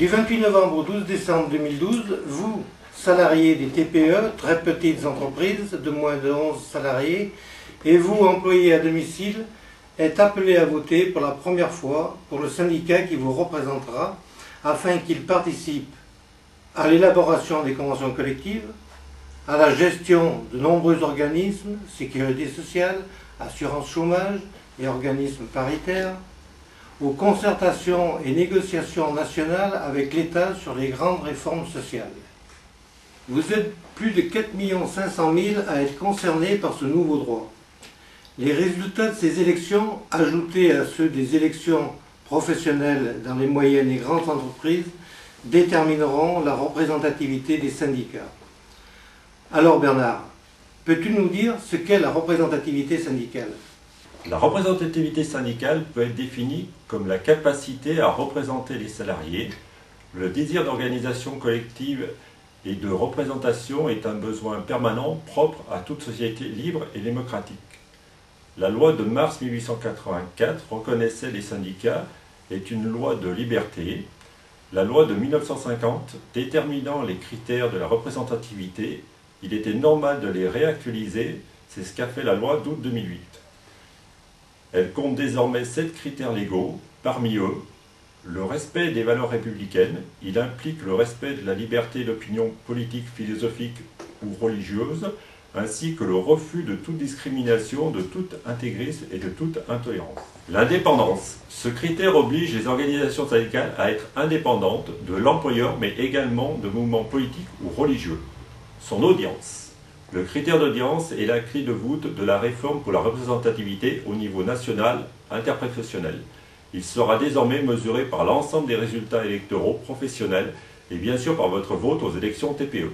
Du 28 novembre au 12 décembre 2012, vous, salariés des TPE, très petites entreprises de moins de 11 salariés, et vous, employés à domicile, êtes appelés à voter pour la première fois pour le syndicat qui vous représentera afin qu'il participe à l'élaboration des conventions collectives, à la gestion de nombreux organismes, sécurité sociale, assurance chômage et organismes paritaires, aux concertations et négociations nationales avec l'État sur les grandes réformes sociales. Vous êtes plus de 4 500 000 à être concernés par ce nouveau droit. Les résultats de ces élections, ajoutés à ceux des élections professionnelles dans les moyennes et grandes entreprises, détermineront la représentativité des syndicats. Alors Bernard, peux-tu nous dire ce qu'est la représentativité syndicale ? La représentativité syndicale peut être définie comme la capacité à représenter les salariés. Le désir d'organisation collective et de représentation est un besoin permanent propre à toute société libre et démocratique. La loi de mars 1884 reconnaissait les syndicats est une loi de liberté. La loi de 1950 déterminant les critères de la représentativité, il était normal de les réactualiser, c'est ce qu'a fait la loi d'août 2008. Elle compte désormais 7 critères légaux, parmi eux, le respect des valeurs républicaines, il implique le respect de la liberté d'opinion politique, philosophique ou religieuse, ainsi que le refus de toute discrimination, de tout intégrisme et de toute intolérance. L'indépendance. Ce critère oblige les organisations syndicales à être indépendantes de l'employeur, mais également de mouvements politiques ou religieux. Son audience. Le critère d'audience est la clé de voûte de la réforme pour la représentativité au niveau national interprofessionnel. Il sera désormais mesuré par l'ensemble des résultats électoraux professionnels et bien sûr par votre vote aux élections TPE.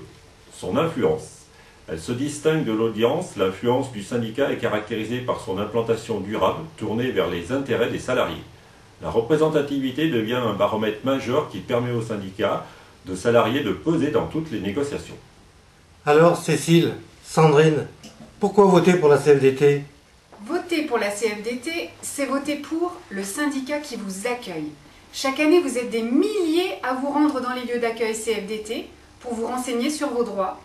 Son influence. Elle se distingue de l'audience. L'influence du syndicat est caractérisée par son implantation durable tournée vers les intérêts des salariés. La représentativité devient un baromètre majeur qui permet aux syndicats de salariés de peser dans toutes les négociations. Alors Cécile, Sandrine, pourquoi voter pour la CFDT ? Voter pour la CFDT, c'est voter pour le syndicat qui vous accueille. Chaque année, vous êtes des milliers à vous rendre dans les lieux d'accueil CFDT pour vous renseigner sur vos droits.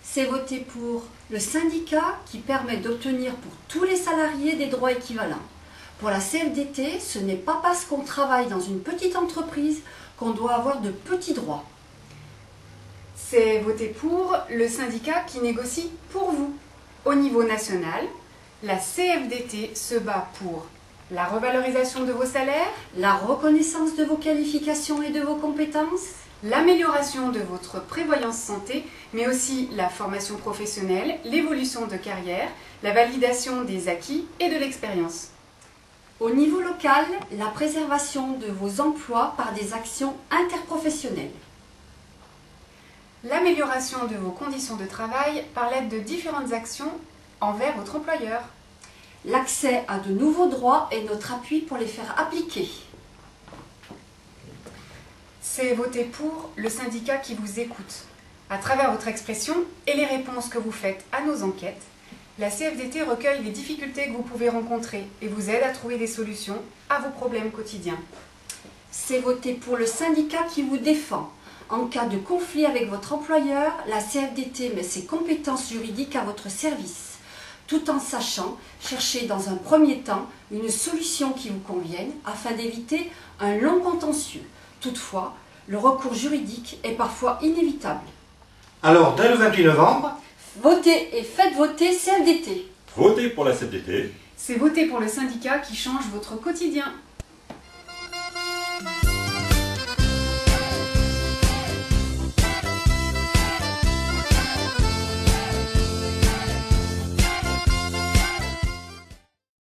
C'est voter pour le syndicat qui permet d'obtenir pour tous les salariés des droits équivalents. Pour la CFDT, ce n'est pas parce qu'on travaille dans une petite entreprise qu'on doit avoir de petits droits. C'est voter pour le syndicat qui négocie pour vous. Au niveau national, la CFDT se bat pour la revalorisation de vos salaires, la reconnaissance de vos qualifications et de vos compétences, l'amélioration de votre prévoyance santé, mais aussi la formation professionnelle, l'évolution de carrière, la validation des acquis et de l'expérience. Au niveau local, la préservation de vos emplois par des actions interprofessionnelles. L'amélioration de vos conditions de travail par l'aide de différentes actions envers votre employeur. L'accès à de nouveaux droits et notre appui pour les faire appliquer. C'est voter pour le syndicat qui vous écoute. À travers votre expression et les réponses que vous faites à nos enquêtes, la CFDT recueille les difficultés que vous pouvez rencontrer et vous aide à trouver des solutions à vos problèmes quotidiens. C'est voter pour le syndicat qui vous défend. En cas de conflit avec votre employeur, la CFDT met ses compétences juridiques à votre service, tout en sachant chercher dans un premier temps une solution qui vous convienne afin d'éviter un long contentieux. Toutefois, le recours juridique est parfois inévitable. Alors, dès le 28 novembre, votez et faites voter CFDT. Votez pour la CFDT. C'est voter pour le syndicat qui change votre quotidien.